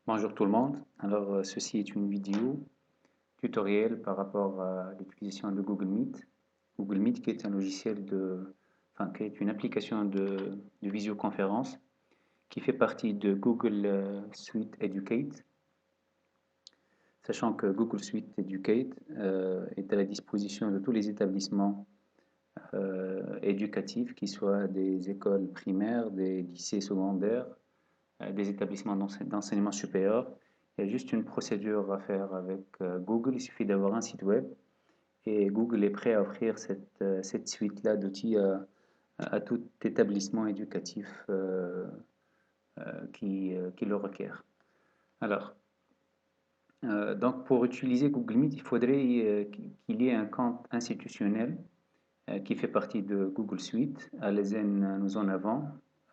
Bonjour tout le monde. Alors, ceci est une vidéo tutoriel par rapport à l'utilisation de Google Meet. Google Meet qui est un logiciel qui est une application de visioconférence qui fait partie de Google Suite Educate. Sachant que Google Suite Educate est à la disposition de tous les établissements éducatifs, qui soient des écoles primaires, des lycées secondaires, des établissements d'enseignement supérieur. Il y a juste une procédure à faire avec Google. Il suffit d'avoir un site web et Google est prêt à offrir cette suite-là d'outils à tout établissement éducatif qui le requiert. Alors, donc pour utiliser Google Meet, il faudrait qu'il y ait un compte institutionnel qui fait partie de Google Suite. À l'ESN, nous en avons,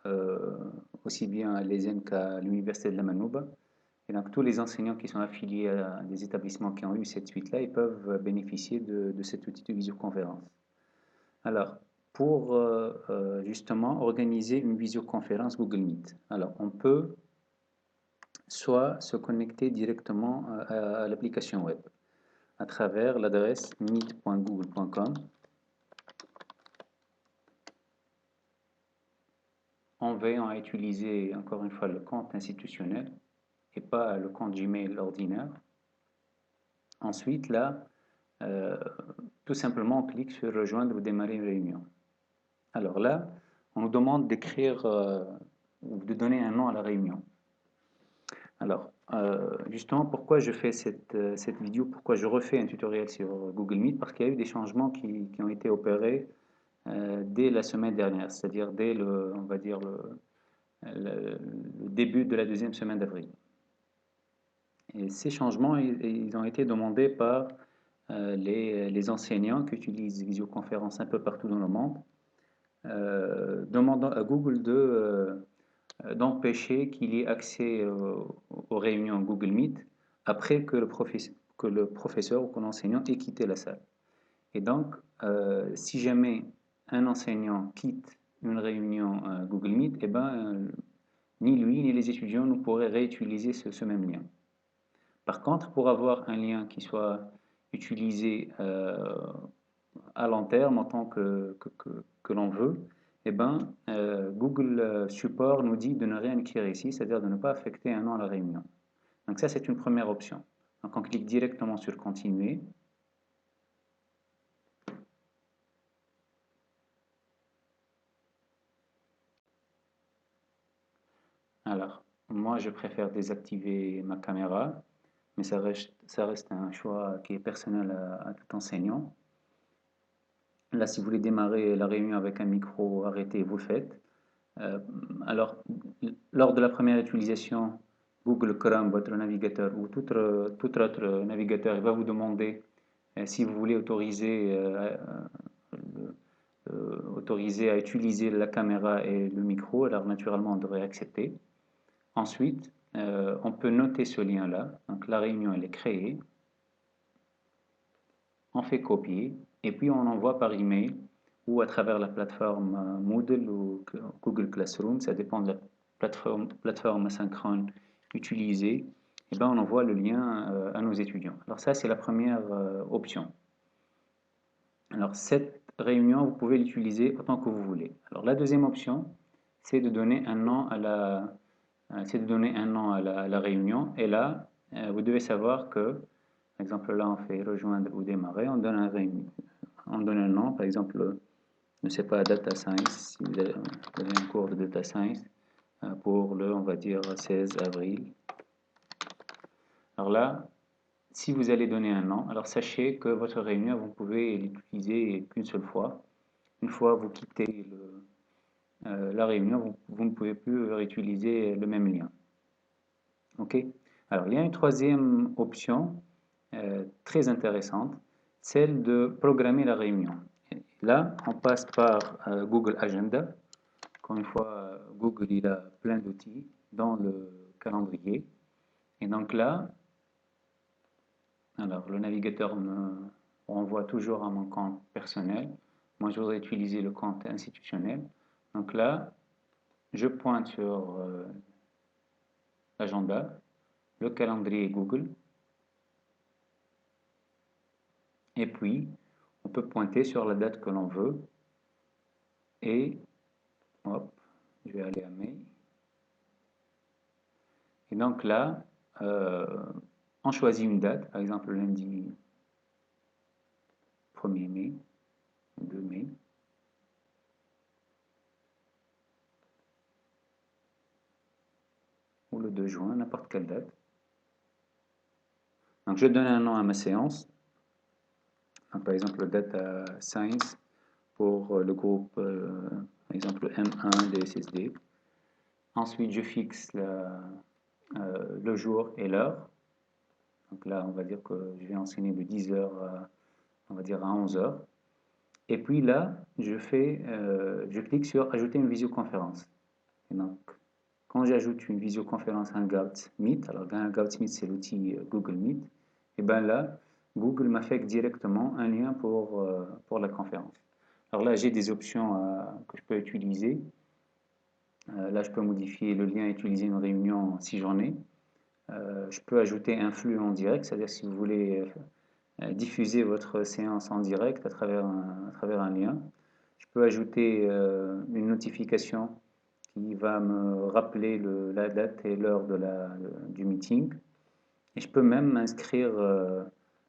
euh, aussi bien à l'ESN qu'à l'Université de la Manouba. Et donc, tous les enseignants qui sont affiliés à des établissements qui ont eu cette suite-là, ils peuvent bénéficier de cet outil de visioconférence. Alors, pour justement organiser une visioconférence Google Meet, alors on peut soit se connecter directement à l'application web à travers l'adresse meet.google.com en veillant à utiliser encore une fois le compte institutionnel et pas le compte Gmail ordinaire. Ensuite, là, euh, tout simplement, on clique sur rejoindre ou démarrer une réunion. Alors là, on nous demande d'écrire ou de donner un nom à la réunion. Alors, justement, pourquoi je fais cette vidéo, pourquoi je refais un tutoriel sur Google Meet? Parce qu'il y a eu des changements qui ont été opérés dès la semaine dernière, c'est-à-dire dès on va dire le début de la deuxième semaine d'avril. Et ces changements, ils ont été demandés par les enseignants qui utilisent visioconférence un peu partout dans le monde, demandant à Google d'empêcher qu'il y ait accès aux réunions Google Meet après que le professeur ou que l'enseignant ait quitté la salle. Et donc, si jamais un enseignant quitte une réunion Google Meet, eh ben, ni lui ni les étudiants ne pourraient réutiliser ce même lien. Par contre, pour avoir un lien qui soit utilisé à long terme en tant que l'on veut, eh ben, Google Support nous dit de ne rien écrire ici, c'est-à-dire de ne pas affecter un nom à la réunion. Donc ça, c'est une première option. Donc on clique directement sur Continuer. Alors, moi, je préfère désactiver ma caméra, mais ça reste un choix qui est personnel à tout enseignant. Là, si vous voulez démarrer la réunion avec un micro arrêté, vous le faites. Euh, alors, lors de la première utilisation, Google Chrome, votre navigateur ou tout autre navigateur, il va vous demander si vous voulez autoriser à utiliser la caméra et le micro. Alors, naturellement, on devrait accepter. Ensuite, on peut noter ce lien-là. Donc, la réunion, elle est créée. On fait copier et puis on envoie par email ou à travers la plateforme Moodle ou Google Classroom, ça dépend de la plateforme asynchrone utilisée, et ben on envoie le lien à nos étudiants. Alors ça, c'est la première option. Alors cette réunion, vous pouvez l'utiliser autant que vous voulez. Alors la deuxième option, c'est de donner un nom à la réunion. Et là, vous devez savoir que, par exemple, là, on fait rejoindre ou démarrer, on donne un nom, par exemple, je ne sais pas, Data Science, si vous avez un cours de Data Science, pour on va dire, 16 avril. Alors là, si vous allez donner un nom, alors sachez que votre réunion, vous pouvez l'utiliser qu'une seule fois. Une fois vous quittez la réunion, vous ne pouvez plus réutiliser le même lien. OK? Alors, il y a une troisième option très intéressante, celle de programmer la réunion. Là, on passe par Google Agenda. Encore une fois, Google il a plein d'outils dans le calendrier. Et donc là, alors le navigateur me renvoie toujours à mon compte personnel. Moi, je voudrais utiliser le compte institutionnel. Donc là, je pointe sur l'agenda. le calendrier Google. Et puis, on peut pointer sur la date que l'on veut. Et, hop, je vais aller à mai. Et donc là, on choisit une date, par exemple lundi 1er mai, 2 mai. Ou le 2 juin, n'importe quelle date. Donc je donne un nom à ma séance. Donc, par exemple, Data Science pour le groupe, par exemple M1 des SSD. Ensuite, je fixe le jour et l'heure. Donc là, on va dire que je vais enseigner de 10h à, on va dire à 11h. Et puis là, je clique sur Ajouter une visioconférence. Et donc, quand j'ajoute une visioconférence Hangout Meet, alors Hangout Meet, c'est l'outil Google Meet, et bien là, Google m'affecte directement un lien pour la conférence. Alors là, j'ai des options que je peux utiliser. Là, je peux modifier le lien, utiliser une réunion si j'en ai. Je peux ajouter un flux en direct, c'est-à-dire si vous voulez diffuser votre séance en direct à travers un lien. Je peux ajouter une notification qui va me rappeler la date et l'heure du meeting. Et je peux même inscrire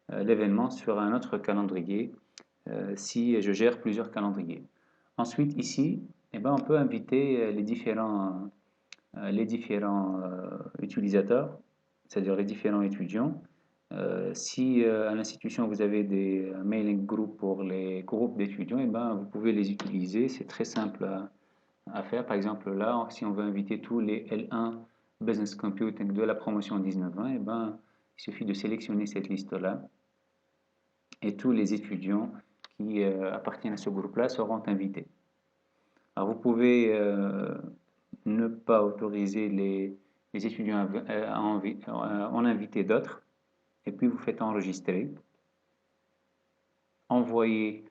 l'événement sur un autre calendrier si je gère plusieurs calendriers. Ensuite, ici, eh ben, on peut inviter les différents utilisateurs, c'est-à-dire les différents étudiants. Si à l'institution vous avez des mailing groups pour les groupes d'étudiants, eh ben, vous pouvez les utiliser, c'est très simple à faire. Par exemple là, si on veut inviter tous les L1 Business Computing de la promotion 19-20, eh ben, il suffit de sélectionner cette liste-là et tous les étudiants qui appartiennent à ce groupe-là seront invités. Alors vous pouvez ne pas autoriser les étudiants à en inviter d'autres, et puis vous faites enregistrer, envoyer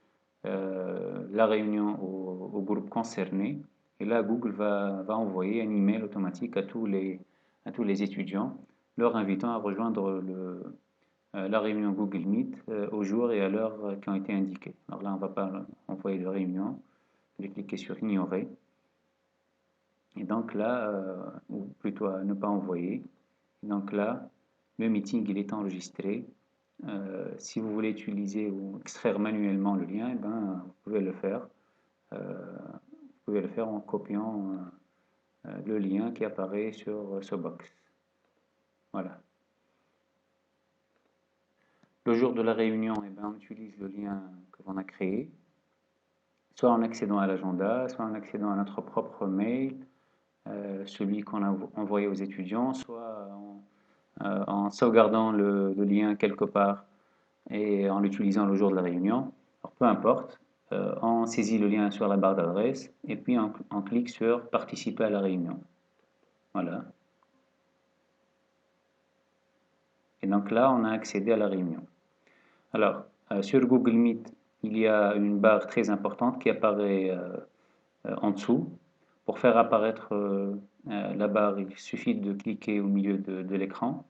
la réunion au groupe concerné, et là Google va envoyer un email automatique à tous les étudiants, leur invitant à rejoindre la réunion Google Meet au jour et à l'heure qui ont été indiqués. Alors là, on ne va pas envoyer de réunion, je vais cliquer sur ignorer. Et donc là, ou plutôt à ne pas envoyer. Et donc là, le meeting il est enregistré. Si vous voulez utiliser ou extraire manuellement le lien, eh ben, vous pouvez le faire. Vous pouvez le faire en copiant le lien qui apparaît sur ce box. Voilà. Le jour de la réunion, eh ben, on utilise le lien que l'on a créé, soit en accédant à l'agenda, soit en accédant à notre propre mail, celui qu'on a envoyé aux étudiants, soit en sauvegardant le lien quelque part et en l'utilisant le jour de la réunion. Alors, peu importe, on saisit le lien sur la barre d'adresse et puis on clique sur participer à la réunion. Voilà. Et donc là, on a accédé à la réunion. Alors, sur Google Meet, il y a une barre très importante qui apparaît en dessous. Pour faire apparaître la barre, il suffit de cliquer au milieu de l'écran.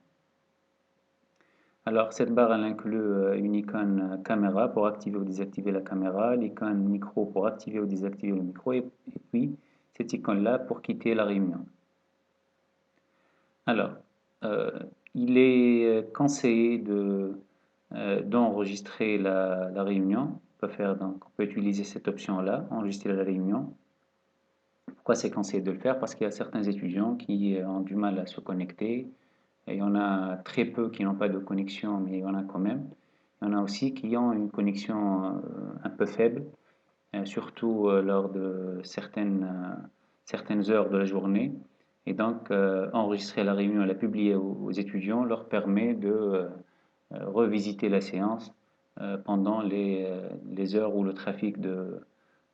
Alors, cette barre, elle inclut une icône caméra pour activer ou désactiver la caméra, l'icône micro pour activer ou désactiver le micro, et puis cette icône-là pour quitter la réunion. Alors, il est conseillé d'enregistrer la réunion. On peut utiliser cette option-là, enregistrer la réunion. Pourquoi c'est conseillé de le faire? Parce qu'il y a certains étudiants qui ont du mal à se connecter. Et il y en a très peu qui n'ont pas de connexion, mais il y en a quand même. Il y en a aussi qui ont une connexion un peu faible, surtout lors de certaines heures de la journée. Et donc, enregistrer la réunion et la publier aux étudiants leur permet de revisiter la séance pendant les heures où le trafic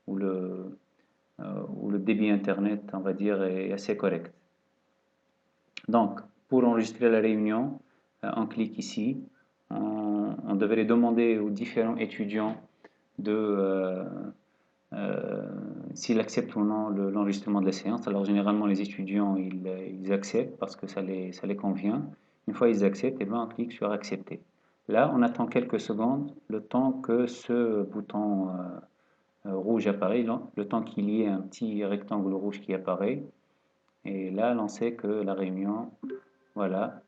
où le débit Internet, on va dire, est assez correct. Donc, pour enregistrer la réunion, on clique ici. On devrait demander aux différents étudiants s'ils acceptent ou non l'enregistrement de la séance. Alors, généralement, les étudiants, ils acceptent parce que ça les convient. Une fois ils acceptent, et ben on clique sur accepter. Là, on attend quelques secondes, le temps que ce bouton rouge apparaît, le temps qu'il y ait un petit rectangle rouge qui apparaît. Et là, l'on sait que la réunion, voilà,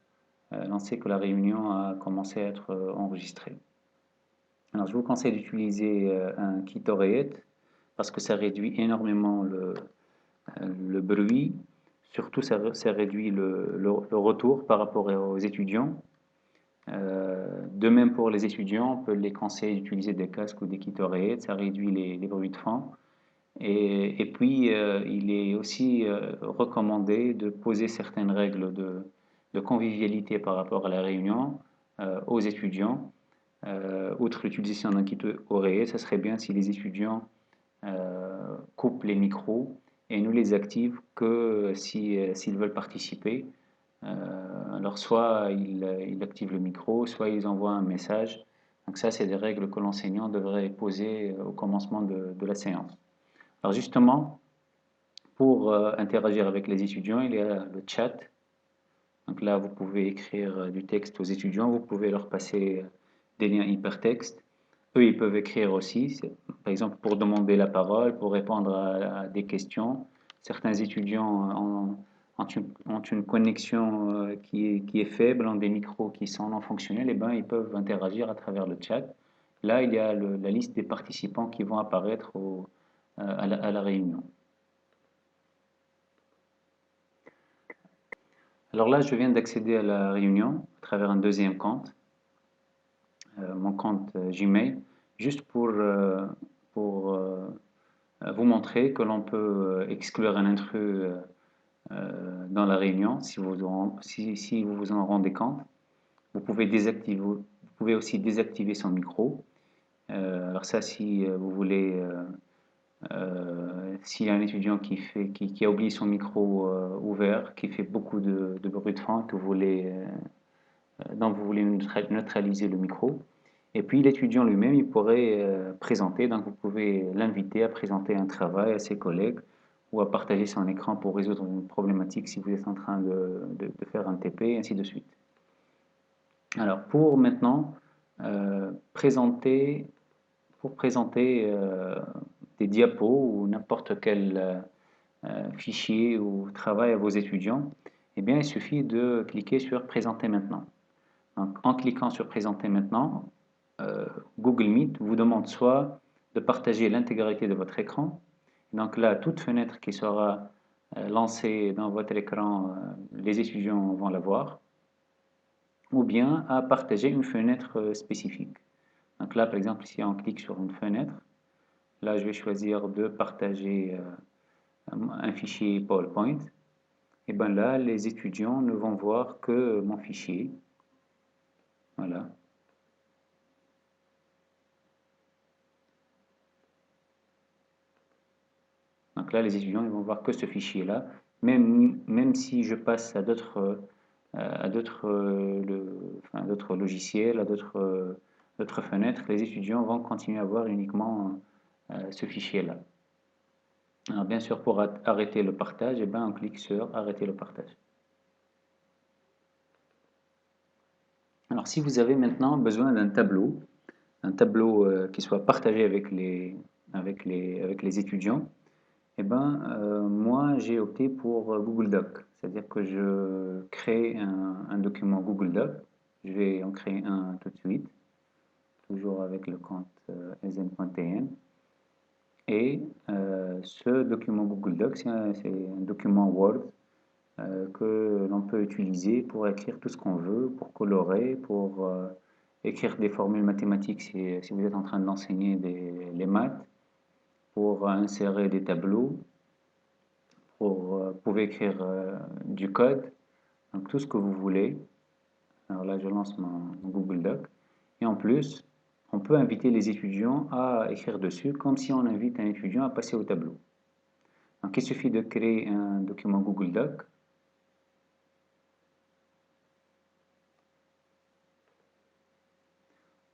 l'on sait que la réunion a commencé à être enregistrée. Alors, je vous conseille d'utiliser un kit oreillette parce que ça réduit énormément le bruit. Surtout, ça réduit le retour par rapport aux étudiants. De même pour les étudiants, on peut les conseiller d'utiliser des casques ou des kits oreillettes, ça réduit les bruits de fond. Et puis, il est aussi recommandé de poser certaines règles de convivialité par rapport à la réunion aux étudiants. Outre l'utilisation d'un kit oreiller, ça serait bien si les étudiants coupent les micros et ne les activent que s'ils veulent participer. Alors soit ils activent le micro, soit ils envoient un message. Donc ça, c'est des règles que l'enseignant devrait poser au commencement de la séance. Alors justement, pour interagir avec les étudiants, il y a le chat. Donc là, vous pouvez écrire du texte aux étudiants, vous pouvez leur passer des liens hypertextes. Eux, ils peuvent écrire aussi, par exemple pour demander la parole, pour répondre à des questions. Certains étudiants ont une connexion qui est faible, ont des micros qui sont non fonctionnels, et ben, ils peuvent interagir à travers le chat. Là, il y a la liste des participants qui vont apparaître à la réunion. Alors là, je viens d'accéder à la réunion à travers un deuxième compte, mon compte Gmail, juste pour vous montrer que l'on peut exclure un intrus dans la réunion si si vous vous en rendez compte. Vous pouvez aussi désactiver son micro. Alors ça, si vous voulez, s'il y a un étudiant qui a oublié son micro ouvert, qui fait beaucoup de bruit de fond, que vous voulez donc vous voulez neutraliser le micro. Et puis l'étudiant lui-même, il pourrait présenter, donc vous pouvez l'inviter à présenter un travail à ses collègues ou à partager son écran pour résoudre une problématique si vous êtes en train de faire un TP, et ainsi de suite. Alors pour maintenant présenter, des diapos ou n'importe quel fichier ou travail à vos étudiants, eh bien il suffit de cliquer sur Présenter maintenant. Donc, en cliquant sur Présenter maintenant, Google Meet vous demande soit de partager l'intégralité de votre écran. Donc là, toute fenêtre qui sera lancée dans votre écran, les étudiants vont la voir. Ou bien à partager une fenêtre spécifique. Donc là, par exemple, si on clique sur une fenêtre, là, je vais choisir de partager un fichier PowerPoint. Et bien là, les étudiants ne vont voir que mon fichier. Voilà. Donc là, les étudiants ils vont voir que ce fichier-là. Même si je passe à d'autres logiciels, à d'autres fenêtres, les étudiants vont continuer à voir uniquement ce fichier-là. Alors bien sûr, pour arrêter le partage, eh ben, on clique sur Arrêter le partage. Alors si vous avez maintenant besoin d'un tableau qui soit partagé avec les étudiants, eh ben, moi j'ai opté pour Google Doc. C'est-à-dire que je crée un document Google Doc. Je vais en créer un tout de suite, toujours avec le compte sn.tn. Et ce document Google Doc, c'est un document Word que l'on peut utiliser pour écrire tout ce qu'on veut, pour colorer, pour écrire des formules mathématiques si vous êtes en train d'enseigner les maths, pour insérer des tableaux, vous pouvez écrire du code, donc tout ce que vous voulez. Alors là, je lance mon Google Doc. Et en plus, on peut inviter les étudiants à écrire dessus, comme si on invite un étudiant à passer au tableau. Donc il suffit de créer un document Google Doc.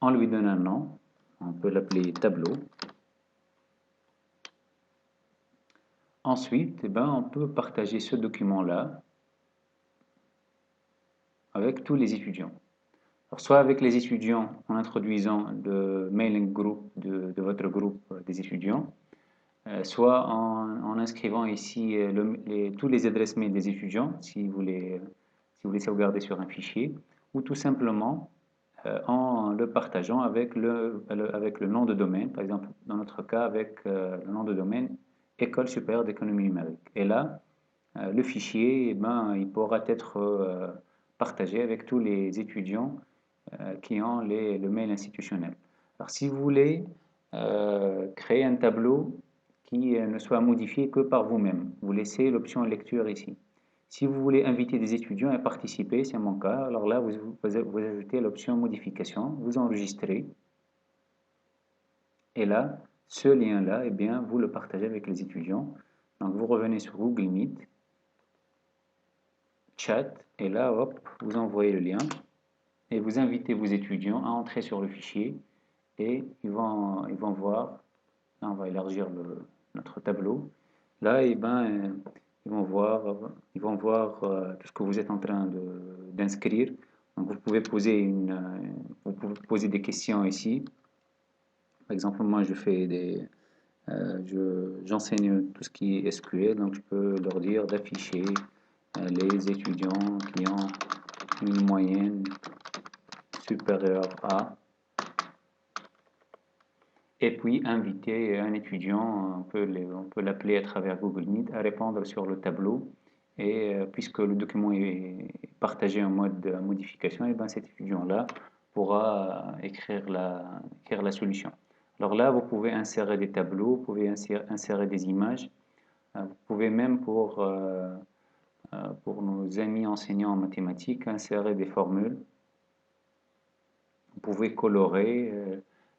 On lui donne un nom, on peut l'appeler tableau. Ensuite, eh ben, on peut partager ce document-là avec tous les étudiants. Alors, soit avec les étudiants en introduisant le mailing group de votre groupe des étudiants, soit en inscrivant ici tous les adresses mail des étudiants si vous les sauvegardez sur un fichier, ou tout simplement en le partageant avec avec le nom de domaine, par exemple dans notre cas avec le nom de domaine École supérieure d'économie numérique. Et là, le fichier, eh ben, il pourra être partagé avec tous les étudiants qui ont le mail institutionnel. Alors, si vous voulez créer un tableau qui ne soit modifié que par vous-même, vous laissez l'option lecture ici. Si vous voulez inviter des étudiants à participer, c'est mon cas, alors là, vous ajoutez l'option modification, vous enregistrez, et là, ce lien-là, eh bien, vous le partagez avec les étudiants. Donc, vous revenez sur Google Meet, chat, et là, hop, vous envoyez le lien, et vous invitez vos étudiants à entrer sur le fichier, et ils vont voir, là, on va élargir notre tableau, là, eh ben, ils vont voir tout ce que vous êtes en train d'inscrire. Donc, vous pouvez poser des questions ici. Par exemple, moi, j'enseigne tout ce qui est SQL, donc je peux leur dire d'afficher les étudiants qui ont une moyenne supérieure à, et puis inviter un étudiant, on peut l'appeler à travers Google Meet, à répondre sur le tableau. Et puisque le document est partagé en mode modification, et ben cet étudiant-là pourra écrire la solution. Alors là, vous pouvez insérer des tableaux, vous pouvez insérer des images, vous pouvez même pour nos amis enseignants en mathématiques, insérer des formules. Vous pouvez colorer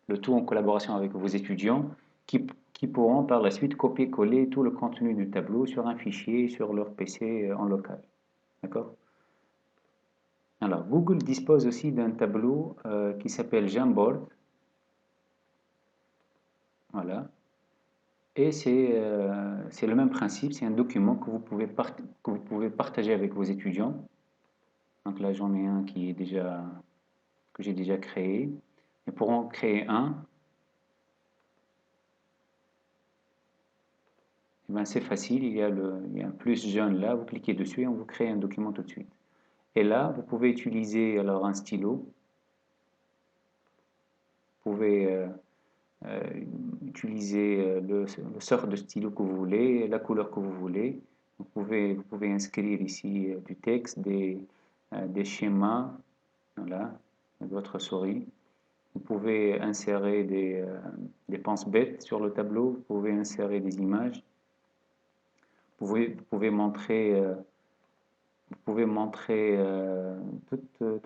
le tout en collaboration avec vos étudiants qui pourront par la suite copier-coller tout le contenu du tableau sur un fichier sur leur PC en local. D'accord? Alors, Google dispose aussi d'un tableau qui s'appelle Jamboard. Voilà. Et c'est le même principe, c'est un document que vous pouvez partager avec vos étudiants. Donc là, j'en ai un que j'ai déjà créé. Et pour en créer un, eh ben, c'est facile, il y a un plus jaune là, vous cliquez dessus et on vous crée un document tout de suite. Et là, vous pouvez utiliser alors un stylo, vous pouvez euh, utiliser le sort de stylo que vous voulez, la couleur que vous voulez. Vous pouvez inscrire ici du texte, des schémas, voilà, avec votre souris. Vous pouvez insérer des penses-bêtes sur le tableau, vous pouvez insérer des images. Vous pouvez montrer, toutes vous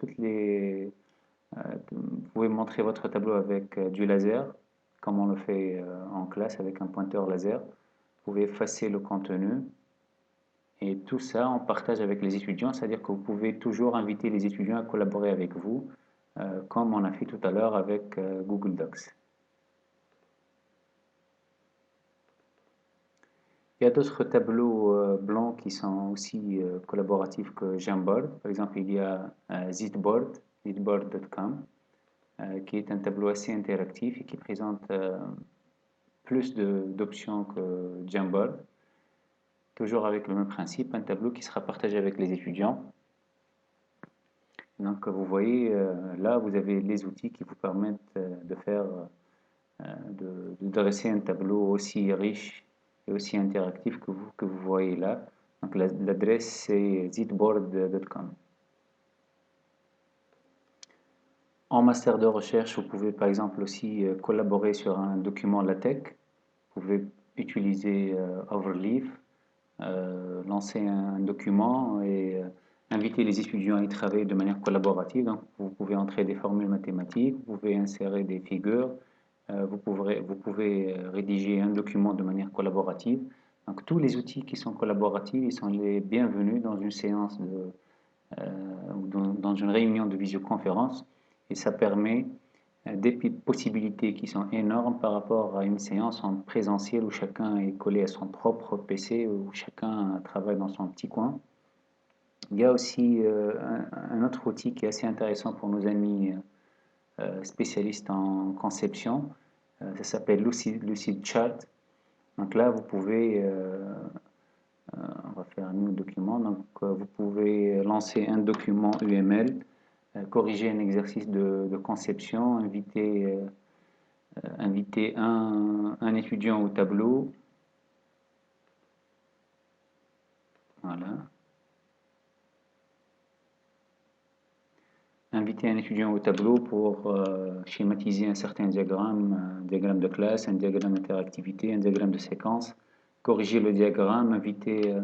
pouvez montrer votre tableau avec du laser, comme on le fait en classe avec un pointeur laser. Vous pouvez effacer le contenu et tout ça on partage avec les étudiants, c'est-à-dire que vous pouvez toujours inviter les étudiants à collaborer avec vous, comme on a fait tout à l'heure avec Google Docs. Il y a d'autres tableaux blancs qui sont aussi collaboratifs que Jamboard. Par exemple, il y a Zitboard, zitboard.com, qui est un tableau assez interactif et qui présente plus d'options que Jamboard. Toujours avec le même principe, un tableau qui sera partagé avec les étudiants. Donc vous voyez, là vous avez les outils qui vous permettent de dresser un tableau aussi riche et aussi interactif que vous voyez là. Donc l'adresse c'est zitboard.com. En master de recherche, vous pouvez par exemple aussi collaborer sur un document LaTeX. Vous pouvez utiliser Overleaf, lancer un document et inviter les étudiants à y travailler de manière collaborative. Donc, vous pouvez entrer des formules mathématiques, vous pouvez insérer des figures, vous pouvez rédiger un document de manière collaborative. Donc, tous les outils qui sont collaboratifs, ils sont les bienvenus dans une séance ou dans une réunion de visioconférence et ça permet des possibilités qui sont énormes par rapport à une séance en présentiel où chacun est collé à son propre PC, où chacun travaille dans son petit coin. Il y a aussi un autre outil qui est assez intéressant pour nos amis spécialistes en conception. Ça s'appelle Lucid Chart. Donc là, vous pouvez, on va faire un nouveau document. Donc vous pouvez lancer un document UML, corriger un exercice de conception, inviter un étudiant au tableau. Voilà. Inviter un étudiant au tableau pour schématiser un certain diagramme, un diagramme de classe, un diagramme d'interactivité, un diagramme de séquence, corriger le diagramme, inviter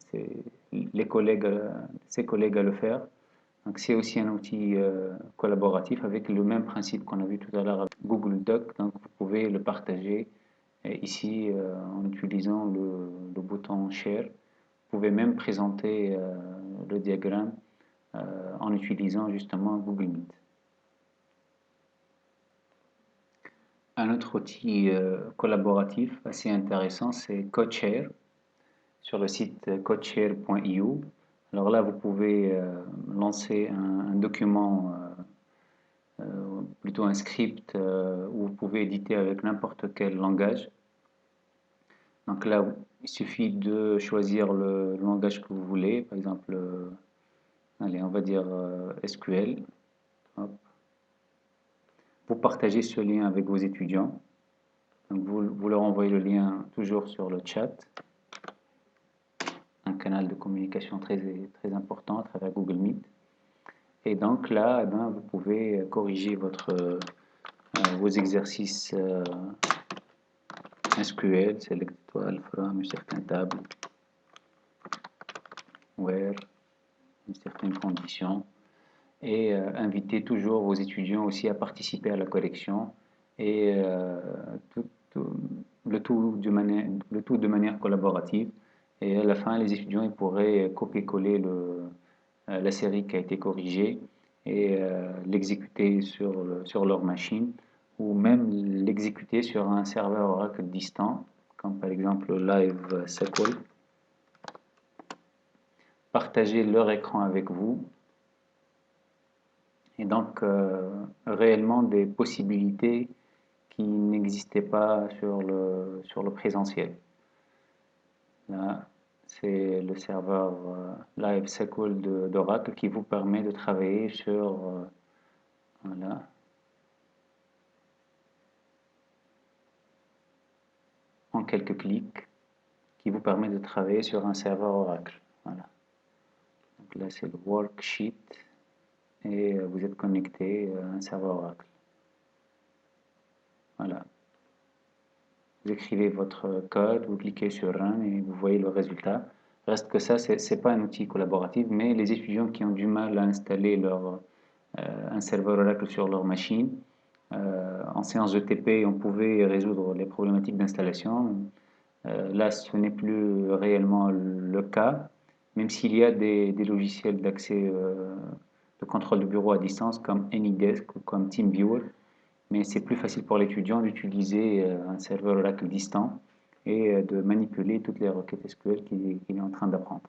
ses collègues à le faire. Donc c'est aussi un outil collaboratif avec le même principe qu'on a vu tout à l'heure avec Google Doc. Donc vous pouvez le partager ici en utilisant le bouton Share. Vous pouvez même présenter le diagramme en utilisant justement Google Meet. Un autre outil collaboratif assez intéressant, c'est CodeShare sur le site codeshare.io. Alors là, vous pouvez lancer un document, plutôt un script, où vous pouvez éditer avec n'importe quel langage. Donc là, il suffit de choisir le langage que vous voulez, par exemple, allez, on va dire SQL. Hop. Vous partagez ce lien avec vos étudiants. Donc vous leur envoyez le lien toujours sur le chat, un canal de communication très important à travers Google Meet. Et donc là, eh ben, vous pouvez corriger vos exercices SQL, select étoile from une certaine table, where, une certaine condition, et inviter toujours vos étudiants aussi à participer à la correction et le tout de manière collaborative. Et à la fin, les étudiants ils pourraient copier-coller la série qui a été corrigée et l'exécuter sur leur machine ou même l'exécuter sur un serveur Oracle distant, comme par exemple Live SQL. Partager leur écran avec vous. Et donc, réellement des possibilités qui n'existaient pas sur le présentiel. Là, c'est le serveur Live SQL d'Oracle qui vous permet de travailler sur, voilà, en quelques clics, qui vous permet de travailler sur un serveur Oracle. Voilà. Donc là, c'est le worksheet et vous êtes connecté à un serveur Oracle. Voilà. Vous écrivez votre code, vous cliquez sur Run et vous voyez le résultat. Reste que ça, c'est pas un outil collaboratif, mais les étudiants qui ont du mal à installer un serveur Oracle sur leur machine, en séance de TP, on pouvait résoudre les problématiques d'installation. Là, ce n'est plus réellement le cas, même s'il y a des logiciels d'accès de contrôle de bureau à distance comme AnyDesk ou comme TeamViewer, mais c'est plus facile pour l'étudiant d'utiliser un serveur Oracle distant et de manipuler toutes les requêtes SQL qu'il est en train d'apprendre.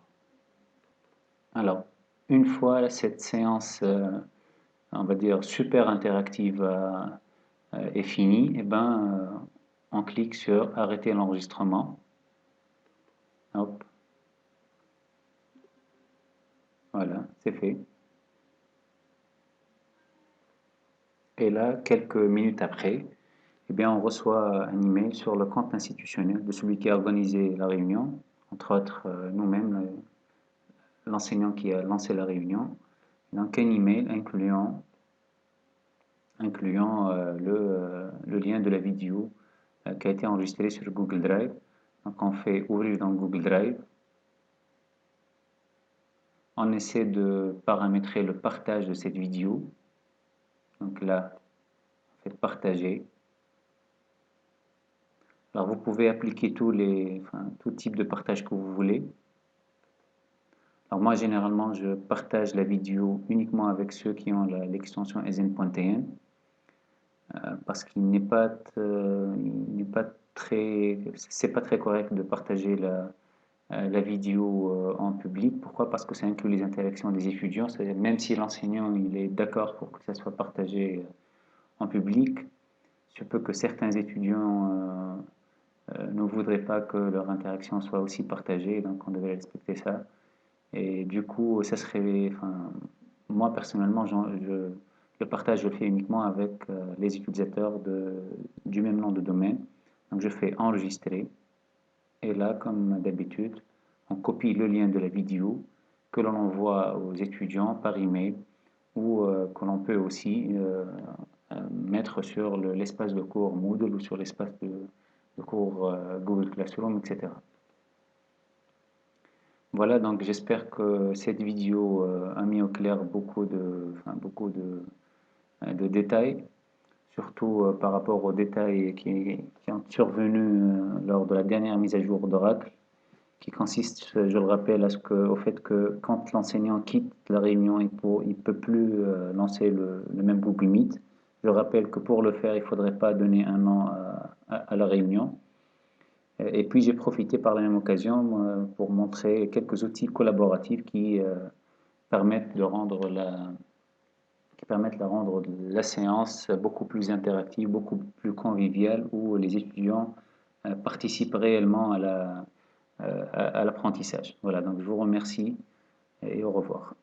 Alors, une fois cette séance, on va dire, super interactive est finie, et ben, on clique sur arrêter l'enregistrement. Hop. Voilà, c'est fait. Et là, quelques minutes après, eh bien, on reçoit un email sur le compte institutionnel de celui qui a organisé la réunion, entre autres nous-mêmes, l'enseignant qui a lancé la réunion. Donc un email incluant le lien de la vidéo qui a été enregistrée sur Google Drive. Donc on fait ouvrir dans Google Drive. On essaie de paramétrer le partage de cette vidéo. Donc là, on fait partager. Alors vous pouvez appliquer tout type de partage que vous voulez. Alors moi généralement je partage la vidéo uniquement avec ceux qui ont l'extension SN.tn parce qu'il n'est pas très, c'est pas très correct de partager la vidéo en public. Pourquoi? Parce que ça inclut les interactions des étudiants. Même si l'enseignant il est d'accord pour que ça soit partagé en public, je peux que certains étudiants ne voudraient pas que leur interaction soit aussi partagée, donc on devait respecter ça. Et du coup, ça serait, enfin, moi personnellement, le partage je le fais uniquement avec les utilisateurs du même nom de domaine. Donc je fais enregistrer et là, comme d'habitude, on copie le lien de la vidéo que l'on envoie aux étudiants par email ou que l'on peut aussi mettre sur l'espace de cours Moodle ou sur l'espace de cours Google Classroom, etc. Voilà, donc j'espère que cette vidéo a mis au clair beaucoup de détails, surtout par rapport aux détails qui ont survenu lors de la dernière mise à jour d'Oracle, qui consiste, je le rappelle, au fait que quand l'enseignant quitte la réunion, il peut plus lancer le même Google Meet. Je rappelle que pour le faire, il ne faudrait pas donner un nom à la réunion. Et puis j'ai profité par la même occasion pour montrer quelques outils collaboratifs permettent de rendre qui permettent de rendre la séance beaucoup plus interactive, beaucoup plus conviviale, où les étudiants participent réellement à l'apprentissage. Voilà, donc je vous remercie et au revoir.